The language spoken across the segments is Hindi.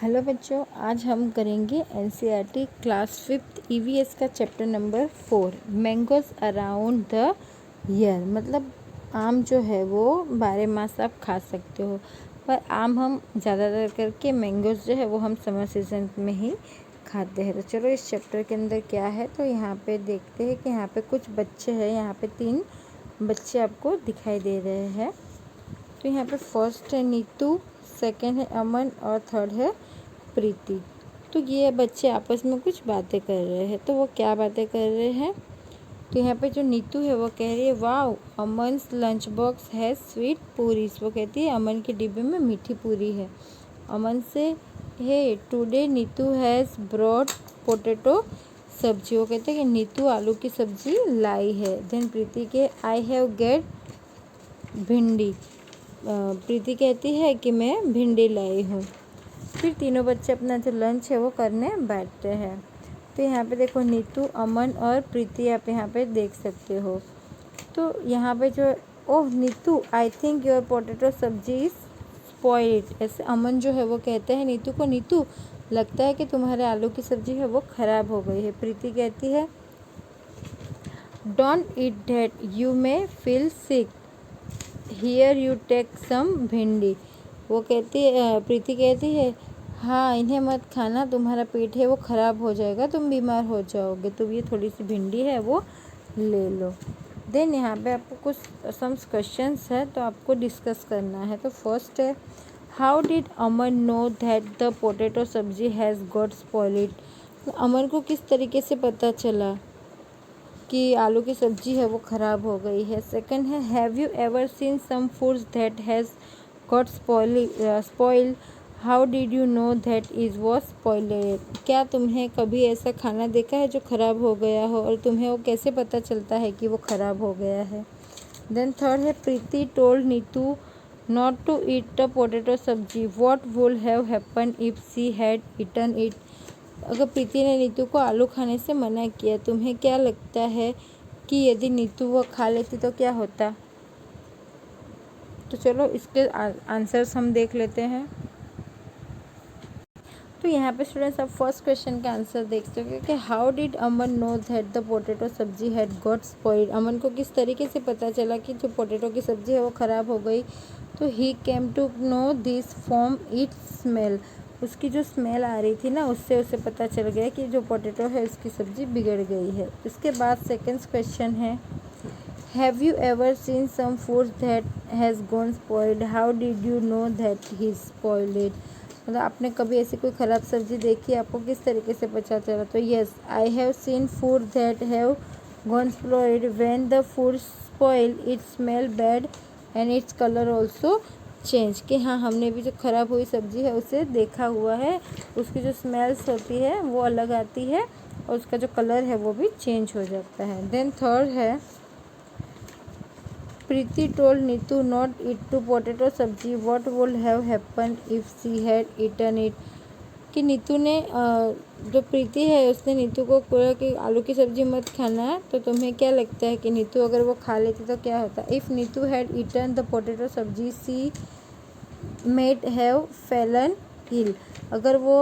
हेलो बच्चों, आज हम करेंगे एनसीईआरटी क्लास 5th ईवीएस का chapter number 4 mangoes around the year. मतलब आम जो है वो 12 मास आप खा सकते हो, पर आम हम ज़्यादातर करके मैंगोज जो है वो हम समर सीजन में ही खाते हैं। तो चलो इस चैप्टर के अंदर क्या है तो यहाँ पे देखते हैं कि यहाँ पे कुछ बच्चे हैं। यहाँ पे 3 बच्चे आपको दिखाई दे रहे हैं। तो यहाँ पे फर्स्ट है नीतू, सेकंड है अमन और थर्ड है प्रीति। तो ये बच्चे आपस में कुछ बातें कर रहे हैं। तो वो क्या बातें कर रहे हैं? तो यहाँ पे जो नीतू है वो कह रही है वाओ अमन्स लंच बॉक्स है स्वीट पूरीज। वो कहती है अमन के डिब्बे में मीठी पूरी है। Aman says hey today Neetu has brought potato sabzi. वो कहते हैं कि नीतू आलू की सब्जी लाई है। देन प्रीति के आई हैव गेट भिंडी। प्रीति कहती है कि मैं भिंडी लाई हूँ। फिर तीनों बच्चे अपना जो लंच है वो करने बैठते हैं। तो यहाँ पे देखो नीतू, अमन और प्रीति आप यहाँ पे देख सकते हो। तो यहाँ पे जो oh Neetu I think your potato sabzi is spoiled. ऐसे अमन जो है वो कहते हैं नीतू को, नीतू लगता है कि तुम्हारे आलू की सब्जी है वो ख़राब हो गई है। प्रीति कहती है don't eat that you may feel sick, here you take some bhindi. वो कहती है, प्रीति कहती है हाँ इन्हें मत खाना, तुम्हारा पेट है वो ख़राब हो जाएगा, तुम बीमार हो जाओगे, तो ये थोड़ी सी भिंडी है वो ले लो। देन यहाँ पे आपको कुछ सम क्वेश्चंस है तो आपको डिस्कस करना है। तो फर्स्ट है how did Aman know that the potato सब्जी हैज़ गॉट स्पॉइल्ड। अमन को किस तरीके से पता चला कि आलू की सब्जी है वो ख़राब हो गई है। सेकंड है have you ever seen some foods that has got spoiled, how did you know that is was spoiled. क्या तुम्हें कभी ऐसा खाना देखा है जो ख़राब हो गया हो और तुम्हें वो कैसे पता चलता है कि वो ख़राब हो गया है। देन थर्ड है Preeti told Neetu not to eat the potato sabzi, what would have happen if she had eaten it. अगर प्रीति ने नीतू को आलू खाने से मना किया, तुम्हें क्या लगता है कि यदि नीतू वो खा लेती तो क्या होता। तो चलो इसके आंसर्स हम देख लेते हैं। तो यहाँ पे स्टूडेंट्स आप फर्स्ट क्वेश्चन का आंसर देख सकते हो कि how did Aman know that the potato सब्जी हैड गॉट स्पॉइल्ड। अमन को किस तरीके से पता चला कि जो पोटैटो की सब्जी है वो ख़राब हो गई। तो he came to know this from its smell. उसकी जो स्मेल आ रही थी ना उससे उसे पता चल गया कि जो पोटैटो है उसकी सब्जी बिगड़ गई है। इसके बाद सेकेंड क्वेश्चन है have you ever seen some food that has gone spoiled, how did you know that he spoiled it. मतलब आपने कभी ऐसी कोई ख़राब सब्ज़ी देखी, आपको किस तरीके से पता चला। तो yes I have seen food that have gone spoiled when the food spoil it smell bad and its colour also change. कि हाँ हमने भी जो ख़राब हुई सब्ज़ी है उसे देखा हुआ है, उसकी जो स्मेल्स होती है वो अलग आती है और उसका जो कलर है वो भी चेंज हो जाता है। देन थर्ड है Preeti told Neetu not eat to potato sabzi, what would have happen if she had eaten it. कि नीतू ने जो प्रीति है उसने नीतू को बोला कि आलू की सब्जी मत खाना, तो तुम्हें क्या लगता है कि नीतू अगर वो खा लेती तो क्या होता। If Neetu had eaten the potato sabzi she made have fallen ill. अगर वो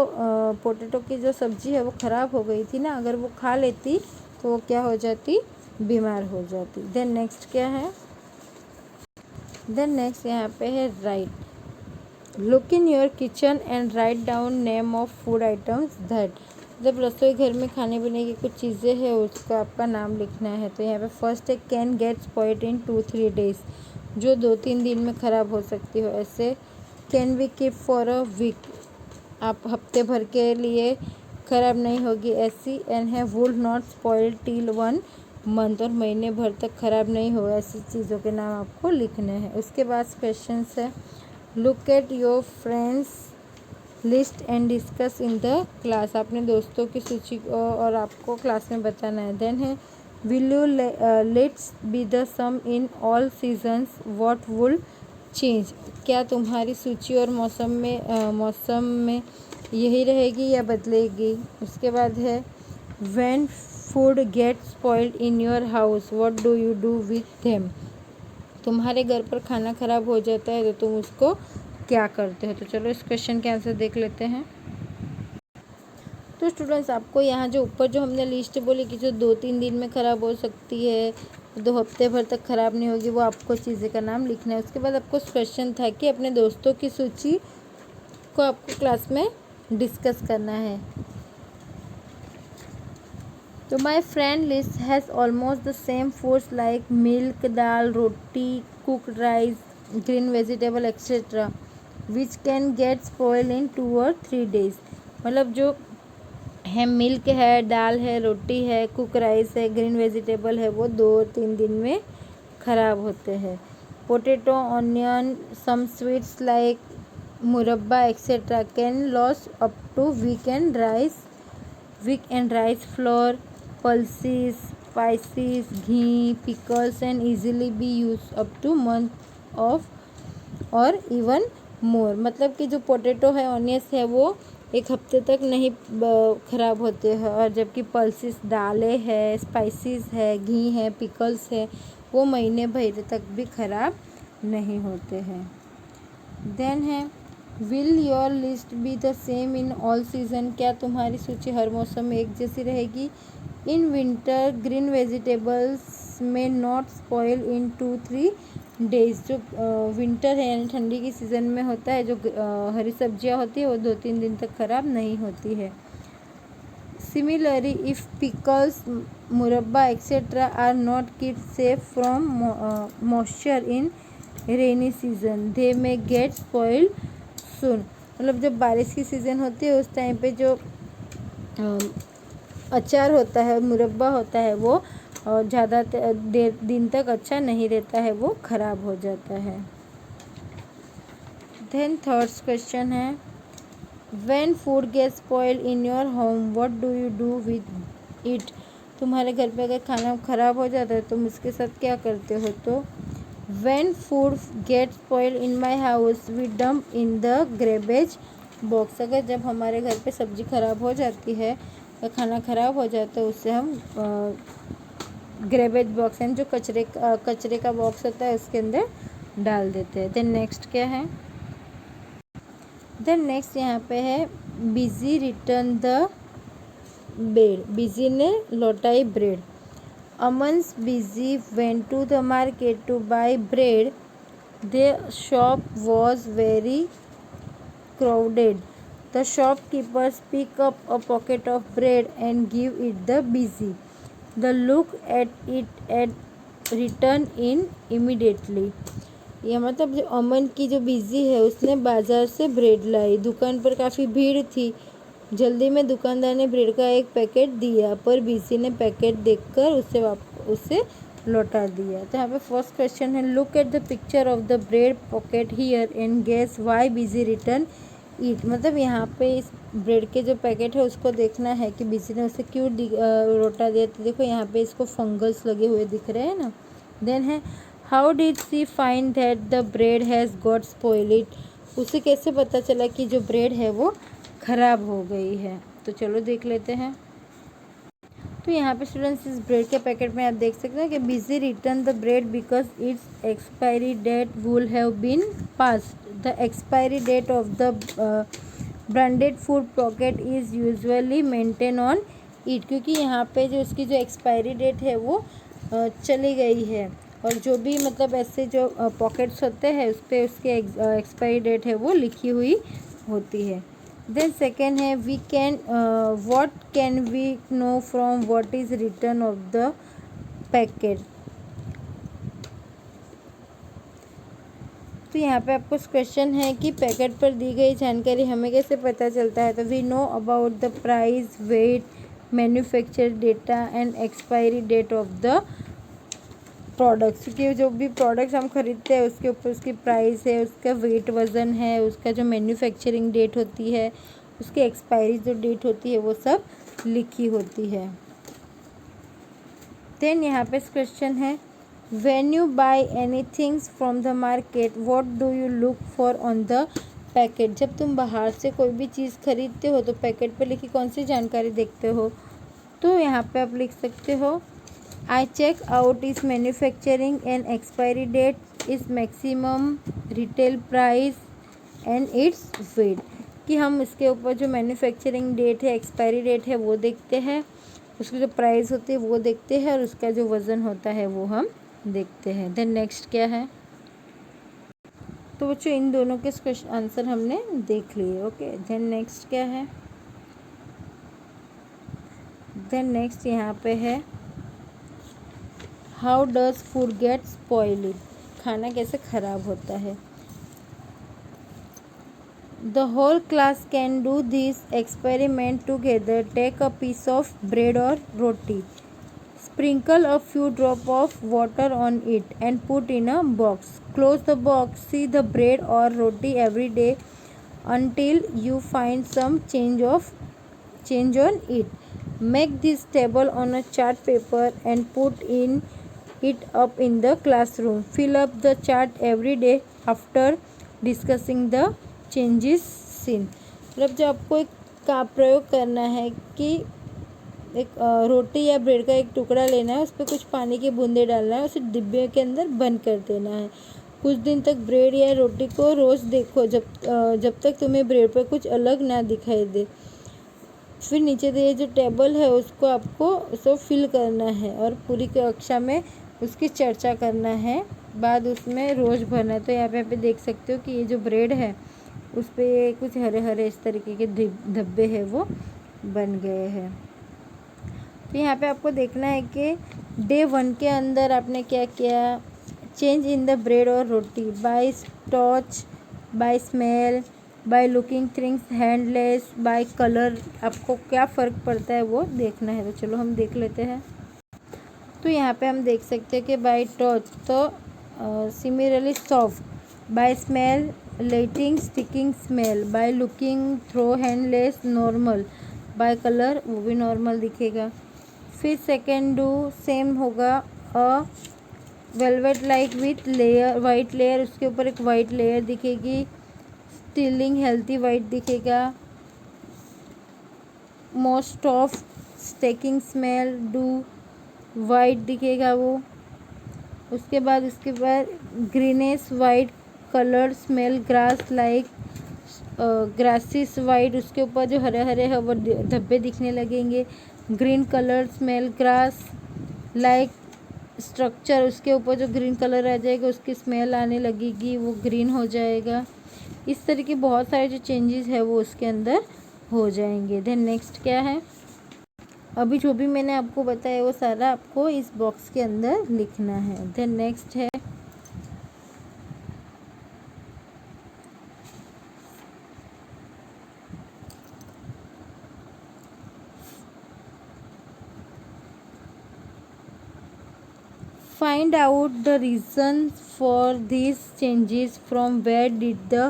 पोटैटो की जो सब्जी है वो ख़राब हो गई थी ना, अगर वो खा लेती तो वो क्या हो जाती, बीमार हो जाती। देन नेक्स्ट क्या है, देन नेक्स्ट यहाँ पे है right look in your kitchen and write down name of food items that. जब रसोई घर में खाने पीने की कुछ चीज़ें हैं उसका आपका नाम लिखना है। तो यहाँ पे फर्स्ट है can get spoiled in 2-3 days, जो 2-3 दिन में ख़राब हो सकती हो। ऐसे can we keep for a week, आप हफ्ते भर के लिए ख़राब नहीं होगी ऐसी। एंड है would not spoil till 1 month, और महीने भर तक ख़राब नहीं होगा। ऐसी चीज़ों के नाम आपको लिखने हैं। उसके बाद क्वेश्चन है look at your friends list and discuss in the class. अपने दोस्तों की सूची को और आपको क्लास में बताना है। देन है will you let's be the some in all seasons, what will change. क्या तुम्हारी सूची और मौसम में यही रहेगी या बदलेगी। उसके बाद है when food gate spoiled in your house, what do you do with them. तुम्हारे घर पर खाना ख़राब हो जाता है तो तुम उसको क्या करते हो। तो चलो इस क्वेश्चन के आंसर देख लेते हैं। तो स्टूडेंट्स आपको यहाँ जो ऊपर जो हमने लिस्ट बोली कि जो 2-3 दिन में ख़राब हो सकती है, 2 हफ्ते भर तक ख़राब नहीं होगी, वो आपको चीज़ें का नाम लिखना है। उसके बाद आपको क्वेश्चन था कि अपने दोस्तों की सूची को आपको क्लास में डिस्कस करना है। तो my friend list has almost the same foods like milk, dal, roti, cooked rice, green vegetable etcetera which can get spoil in 2 or 3 days। मतलब जो है मिल्क है, दाल है, रोटी है, कुक राइस है, ग्रीन वेजिटेबल है, वो 2 और 3 दिन में ख़राब होते हैं। Potato, onion, some sweets like murabba etcetera can loss up to week and rice flour, pulses, spices, ghee, pickles and easily be used up to month of और इवन मोर। मतलब कि जो पोटैटो है, ऑनियंस है, वो 1 हफ्ते तक नहीं ख़राब होते हैं, और जबकि पल्सेस, दालें है, स्पाइसेस है, घी है, पिकल्स है, वो महीने भर तक भी ख़राब नहीं होते हैं। देन है will your list be the same in all season. क्या तुम्हारी सूची हर मौसम में एक जैसी रहेगी? इन विंटर ग्रीन वेजिटेबल्स में नॉट स्पॉइल इन 2-3 days। जो विंटर है यानी ठंडी की सीज़न में होता है, जो हरी सब्जियां होती है, वो 2-3 दिन तक ख़राब नहीं होती है। Similarly if pickles, murabba etcetera are not kept safe from moisture in rainy season they may get spoil soon. मतलब जब बारिश की सीज़न होती है उस टाइम पे जो अचार होता है, मुरब्बा होता है, वो ज़्यादा दिन तक अच्छा नहीं रहता है, वो ख़राब हो जाता है। देन थर्ड क्वेश्चन है when food get spoil in your home what do you do with it. तुम्हारे घर पे अगर खाना ख़राब हो जाता है तुम इसके साथ क्या करते हो? तो when food get spoil in my house we dump in the garbage box. अगर जब हमारे घर पे सब्ज़ी ख़राब हो जाती है या खाना ख़राब हो जाता है, उससे हम ग्रेबेज बॉक्स यानी जो कचरे का बॉक्स होता है उसके अंदर डाल देते हैं। देन नेक्स्ट क्या है? देन नेक्स्ट यहाँ पे है Biji return the bread. Biji ने लौटाई bread. Aman's Biji went to the market to buy bread. The shop was very crowded. The shopkeepers pick up a pocket of bread and give it the busy. The look at it and return in immediately. यह मतलब जो अमन की जो बिजी है उसने बाज़ार से ब्रेड लाई। दुकान पर काफ़ी भीड़ थी। जल्दी में दुकानदार ने ब्रेड का एक पैकेट दिया, पर बिजी ने पैकेट देखकर उसे लौटा दिया। तो यहाँ पे फर्स्ट क्वेश्चन है look at the picture of the bread pocket here and guess why Biji return it. मतलब यहाँ पे इस ब्रेड के जो पैकेट है उसको देखना है कि बिजी ने उसे क्यों लौटा दिया। तो देखो यहाँ पे इसको फंगस लगे हुए दिख रहे हैं ना। देन है how did she find that the bread has got spoiled. उसे कैसे पता चला कि जो ब्रेड है वो ख़राब हो गई है। तो चलो देख लेते हैं। तो यहाँ पे स्टूडेंट्स इस ब्रेड के पैकेट में आप देख सकते हैं कि busy return the bread because its expiry date will have been passed. The expiry date of the branded food pocket is usually maintain on it. क्योंकि यहाँ पे जो उसकी जो एक्सपायरी डेट है वो चली गई है, और जो भी मतलब ऐसे जो पॉकेट्स होते हैं उस पर उसकी एक्सपायरी डेट है वो लिखी हुई होती है। देन सेकेंड है we can what can we know from what is return of the packet. तो यहाँ पे आपको क्वेश्चन है कि पैकेट पर दी गई जानकारी हमें कैसे पता चलता है। तो we know about the price, weight, manufacture data and expiry date of the products. क्योंकि जो भी प्रोडक्ट्स हम खरीदते हैं उसके ऊपर उसकी प्राइस है, उसका वेट वज़न है, उसका जो मैन्युफैक्चरिंग डेट होती है, उसकी एक्सपायरी जो डेट होती है वो सब लिखी होती है। देन यहाँ पे क्वेश्चन है when you by any things from the market what do you look for on the packet. जब तुम बाहर से कोई भी चीज़ खरीदते हो तो पैकेट पर लिखी कौन सी जानकारी देखते हो? तो यहाँ पे आप लिख सकते हो I check out its manufacturing and expiry date, its maximum retail price and its weight। कि हम इसके ऊपर जो मैन्युफैक्चरिंग डेट है, एक्सपायरी डेट है वो देखते हैं, उसकी जो प्राइस होती है वो देखते हैं और उसका जो वज़न होता है वो हम देखते हैं। देन नेक्स्ट क्या है, तो बच्चों इन दोनों के क्वेश्चन आंसर हमने देख लिए। ओके, देन नेक्स्ट क्या है, देन नेक्स्ट यहाँ पे है how does food gate spoiled, खाना कैसे ख़राब होता है। The whole class can do this experiment together. Take a piece of bread or roti, sprinkle a few drops of water on it and put in a box. Close the box. See the bread or roti every day until you find some change on it. Make this table on a chart paper and put it up in the classroom. Fill up the chart every day after discussing the changes seen. मतलब जब आपको एक का प्रयोग करना है कि एक रोटी या ब्रेड का एक टुकड़ा लेना है, उस पर कुछ पानी की बूंदे डालना है, उसे डिब्बे के अंदर बंद कर देना है। कुछ दिन तक ब्रेड या रोटी को रोज़ देखो जब तक तुम्हें ब्रेड पर कुछ अलग ना दिखाई दे। फिर नीचे दिए जो टेबल है उसको आपको उसको फिल करना है और पूरी कक्षा में उसकी चर्चा करना है, बाद उसमें रोज़ भरना है। तो यहाँ पे देख सकते हो कि ये जो ब्रेड है उस पर कुछ हरे हरे इस तरीके के धब्बे हैं वो बन गए हैं। तो यहाँ पे आपको देखना है कि डे 1 के अंदर आपने क्या किया, चेंज इन द ब्रेड और roti by touch, by smell, by looking things handless, by colour, आपको क्या फ़र्क पड़ता है वो देखना है। तो चलो हम देख लेते हैं। तो यहाँ पे हम देख सकते हैं कि बाय टच तो similarly soft, by smell letting sticking smell, by looking through handless normal, by colour वो भी नॉर्मल दिखेगा। फिर सेकेंड डू सेम होगा, a velvet like with layer white layer, उसके ऊपर एक वाइट लेयर दिखेगी, स्टीलिंग हेल्थी वाइट दिखेगा, most of staking smell do white दिखेगा वो। उसके बाद greenness white colour smell grass like grasses white, उसके ऊपर जो हरे हरे है वो धब्बे दिखने लगेंगे। Green colour smell grass like structure, उसके ऊपर जो ग्रीन कलर आ जाएगा उसकी स्मेल आने लगेगी, वो ग्रीन हो जाएगा। इस तरह के बहुत सारे जो चेंजेस है वो उसके अंदर हो जाएंगे। देन नेक्स्ट क्या है, अभी जो भी मैंने आपको बताया वो सारा आपको इस बॉक्स के अंदर लिखना है। देन नेक्स्ट है find out the reasons for these changes, from where did the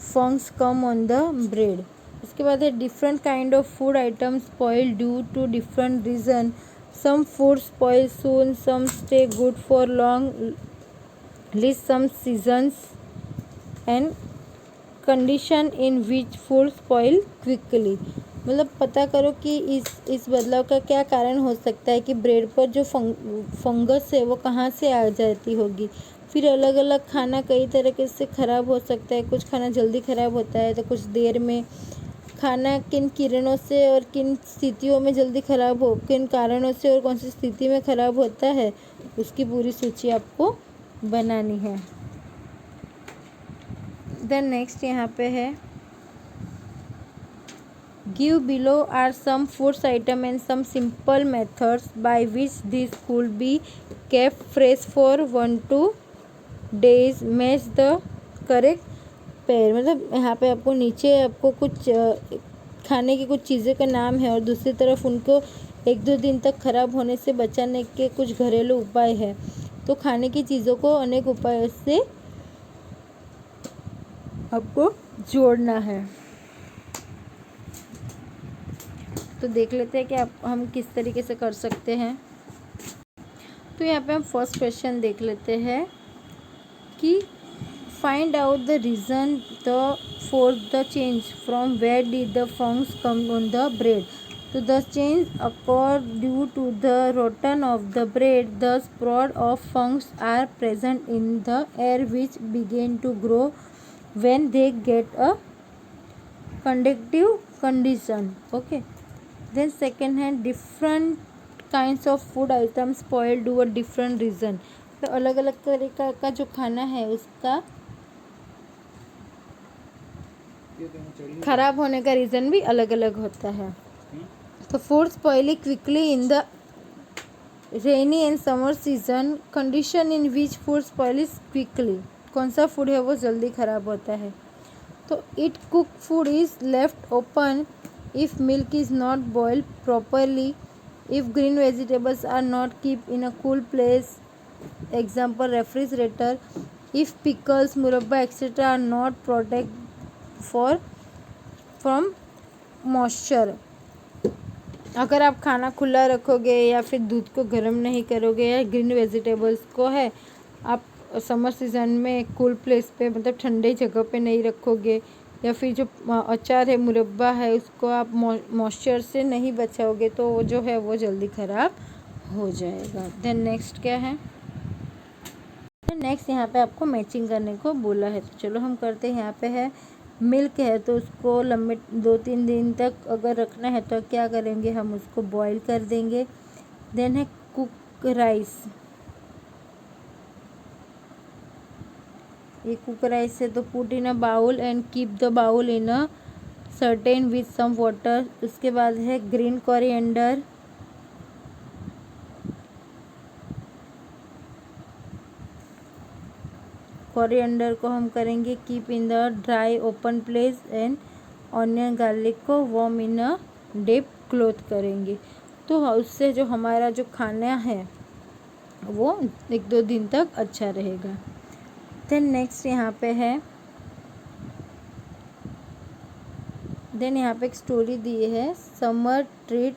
fungus come on the bread। उसके बाद है different kind of food item spoil due to different reason, some food spoil soon, some stay good for long, list some seasons and condition in which food spoil quickly. मतलब पता करो कि इस बदलाव का क्या कारण हो सकता है कि ब्रेड पर जो फंगस है वो कहाँ से आ जाती होगी। फिर अलग अलग खाना कई तरीके से ख़राब हो सकता है, कुछ खाना जल्दी ख़राब होता है तो कुछ देर में। खाना किन किरणों से और किन स्थितियों में जल्दी ख़राब हो, किन कारणों से और कौन सी स्थिति में ख़राब होता है, उसकी पूरी सूची आपको बनानी है। देन नेक्स्ट यहाँ पे है give below are some foods item and some simple methods by which this could be kept fresh for 1-2 days, match the correct pair. मतलब यहाँ पे आपको नीचे आपको कुछ खाने की कुछ चीज़ें का नाम है और दूसरी तरफ उनको 1-2 दिन तक ख़राब होने से बचाने के कुछ घरेलू उपाय है। तो खाने की चीज़ों को अनेक उपायों से आपको जोड़ना है। तो देख लेते हैं कि हम किस तरीके से कर सकते हैं। तो यहाँ पे हम फर्स्ट क्वेश्चन देख लेते हैं कि find out the reason for the change, from where did the fungus come on the bread. तो the change accord due to the rotten of the bread, the spread of fungus are present in the air which begin to grow when they get a conductive condition. Okay, then second hand, different kinds of food items spoil due a different reason. तो अलग अलग तरीका का जो खाना है उसका खराब होने का रीज़न भी अलग अलग होता है. तो food spoiling quickly in the rainy and summer season. Condition in which food spoil quickly. कौन सा फूड है वो जल्दी ख़राब होता है. तो it cook food is left open if milk is not boiled properly, if green vegetables are not keep in a cool place, example refrigerator, if pickles murabba etcetera are not protect from moisture. अगर आप खाना खुला रखोगे या फिर दूध को गर्म नहीं करोगे या ग्रीन वेजिटेबल्स को है आप समर सीज़न में कूल प्लेस पे मतलब ठंडे जगह पे नहीं रखोगे, या फिर जो अचार है मुरब्बा है उसको आप मॉइस्चर से नहीं बचाओगे तो वो जो है वो जल्दी ख़राब हो जाएगा. देन नेक्स्ट क्या है. नेक्स्ट यहाँ पे आपको मैचिंग करने को बोला है. तो चलो हम करते हैं. यहाँ पे है मिल्क है तो उसको लंबे 2-3 दिन तक अगर रखना है तो क्या करेंगे, हम उसको बॉईल कर देंगे. देन है कुक राइस. ये कुक राइस है तो put in a bowl and keep the bowl in a certain with some water. उसके बाद है ग्रीन कोरिएंडर. कोरिएंडर को हम करेंगे keep in the dry open place and onion garlic को warm in a deep cloth करेंगे. तो उससे जो हमारा जो खाना है वो 1-2 दिन तक अच्छा रहेगा. देन नेक्स्ट यहाँ पे है. देन यहाँ पे एक स्टोरी दी है समर ट्रीट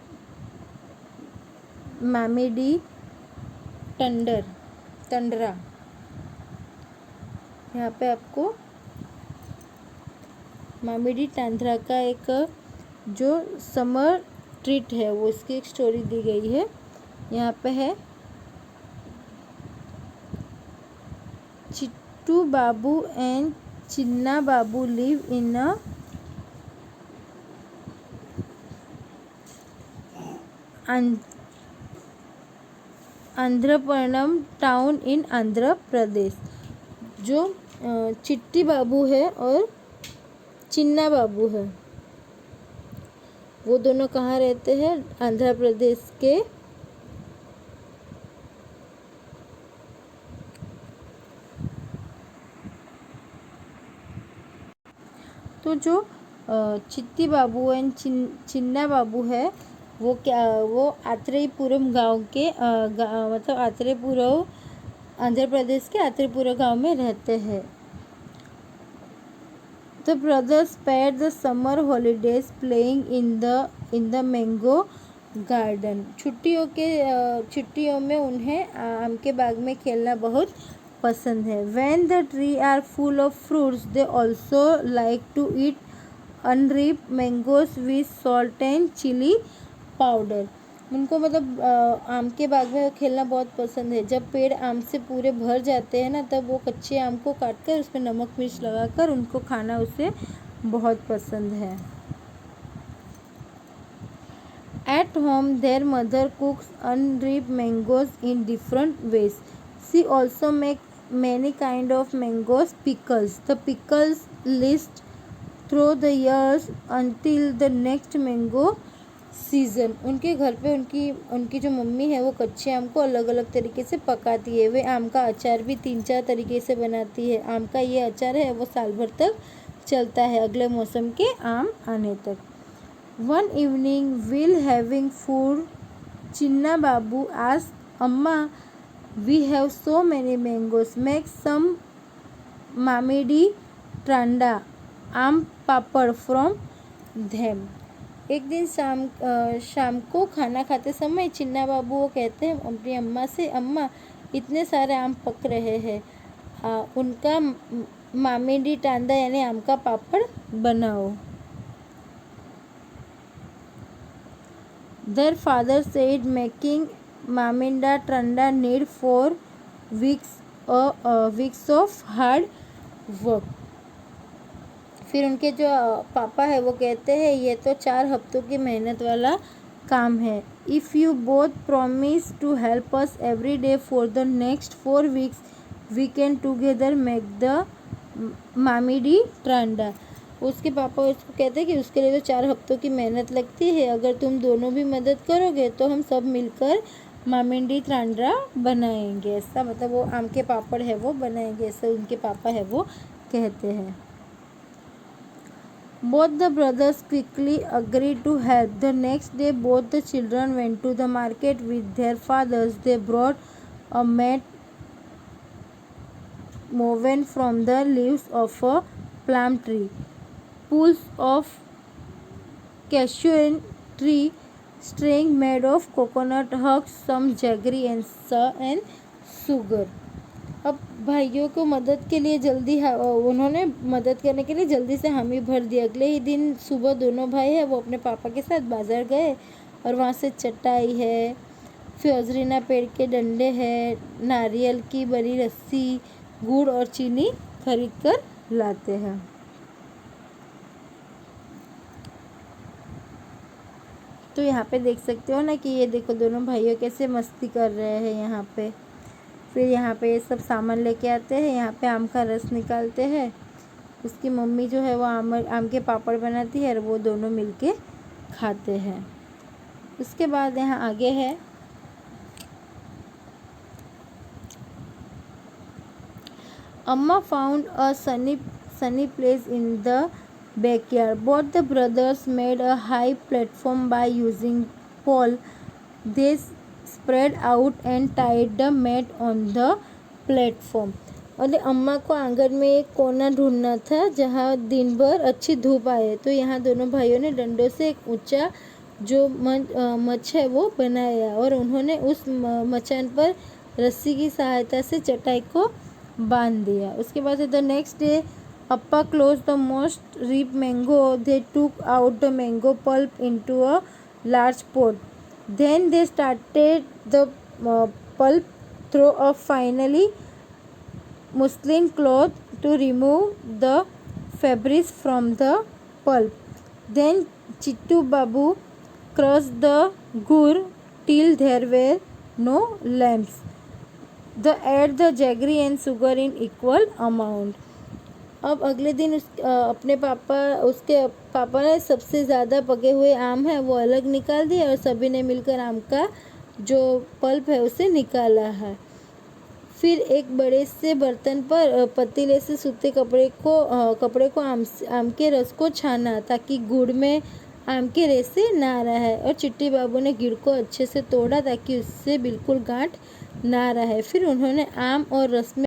मामिडी टंडरा. यहाँ पे आपको मामिडी टंडरा का एक जो समर ट्रीट है वो इसकी एक स्टोरी दी गई है. यहाँ पे है Chittu Babu and Chinna Babu live in a आंध्रपनम टाउन इन आंध्र प्रदेश. जो चिट्टी बाबू है और चिन्ना बाबू है वो दोनों कहाँ रहते हैं, आंध्र प्रदेश के तो जो चिट्टी बाबू एंड चिन्ना बाबू है वो आत्रेयपुरम गांव के मतलब आत्रेयपुरम आंध्र प्रदेश के आत्रेयपुरम गांव में रहते हैं. The brothers spent the summer holidays playing in the mango garden. छुट्टियों में उन्हें आम के बाग में खेलना बहुत पसंद है. When the trees are full of fruits, they also like to eat unripe mangoes with salt and chili powder. उनको मतलब आम के बाग में खेलना बहुत पसंद है. जब पेड़ आम से पूरे भर जाते हैं ना तब वो कच्चे आम को काट कर उसमें नमक मिर्च लगाकर उनको खाना उसे बहुत पसंद है. At home their mother cooks unripe mangoes in different ways. She also makes many kind of mangoes pickles. The pickles last through the years until the next mango season. उनके घर पे उनकी जो मम्मी है वो कच्चे आम को अलग अलग तरीके से पकाती है. वे आम का अचार भी 3-4 तरीके से बनाती है. आम का ये अचार है वो साल भर तक चलता है अगले मौसम के आम आने तक. One evening will having food Chinna Babu asked amma we have so many mangoes make some mamidi tandra आम पापड़ फ्रॉम धेम. एक दिन शाम को खाना खाते समय चिन्ना बाबू वो कहते हैं अपनी अम्मा से, अम्मा इतने सारे आम पक रहे हैं, उनका मामिडी टांडा यानी आम का पापड़ बनाओ. Their father said making maminda tranda need 4 weeks of hard work. फिर उनके जो पापा है वो कहते हैं ये तो 4 हफ्तों की मेहनत वाला काम है। If you both promise to help us every day for the next 4 weeks we can together make the mamidi tandra. उसके पापा उसको कहते हैं कि उसके लिए तो 4 हफ्तों की मेहनत लगती है, अगर तुम दोनों भी मदद करोगे तो हम सब मिलकर मामिडी ट्रांडा बनाएंगे। ऐसा मतलब वो आम के पापड़ है वो बनाएंगे, ऐसा उनके पापा है वो कहते हैं। Both the brothers quickly agreed to help. The next day, both the children went to the market with their fathers. They brought a mat woven from the leaves of a plum tree, pools of cashew tree, string made of coconut husk, some jaggery and sugar. अब भाइयों को मदद के लिए उन्होंने मदद करने के लिए जल्दी से हामी भर दिया। अगले ही दिन सुबह दोनों भाई है वो अपने पापा के साथ बाज़ार गए और वहाँ से चटाई है, फ्योजरीना पेड़ के डंडे है, नारियल की बड़ी रस्सी, गुड़ और चीनी खरीद कर लाते हैं। तो यहाँ पे देख सकते हो ना कि ये देखो दोनों भाइयों कैसे मस्ती कर रहे हैं यहाँ पे। फिर यहाँ पे ये सब सामान लेके आते हैं, यहाँ पे आम का रस निकालते हैं। उसकी मम्मी जो है वो आम के पापड़ बनाती है और वो दोनों मिलके खाते हैं। उसके बाद यहाँ आगे है अम्मा found a sunny place in the backyard. Both the brothers made a high platform by using pole. They spread out and tied the mat on the platform. और अम्मा को आंगन में एक कोना ढूंढना था जहाँ दिन भर अच्छी धूप आए, तो यहाँ दोनों भाइयों ने डंडों से एक ऊंचा जो मच है वो बनाया और उन्होंने उस मचान पर रस्सी की सहायता से चटाई को बांध दिया। उसके बाद the next day Appa close the most ripe mango. They took out the mango pulp into a large pot. Then they started the pulp through a finely muslin cloth to remove the fabrics from the pulp. Then Chittu Babu crushed the gur till there were no lumps. They add the jaggery and sugar in equal amount. अब अगले दिन उसके पापा ने सबसे ज़्यादा पके हुए आम है वो अलग निकाल दिए और सभी ने मिलकर आम का जो पल्प है उसे निकाला है। फिर एक बड़े से बर्तन पर पतीले से सूते कपड़े को आम के रस को छाना ताकि गुड़ में आम के रेसे ना रहे और चिट्टी बाबू ने गुड़ को अच्छे से तोड़ा ताकि उससे बिल्कुल गांठ ना रहे। फिर उन्होंने आम और रस में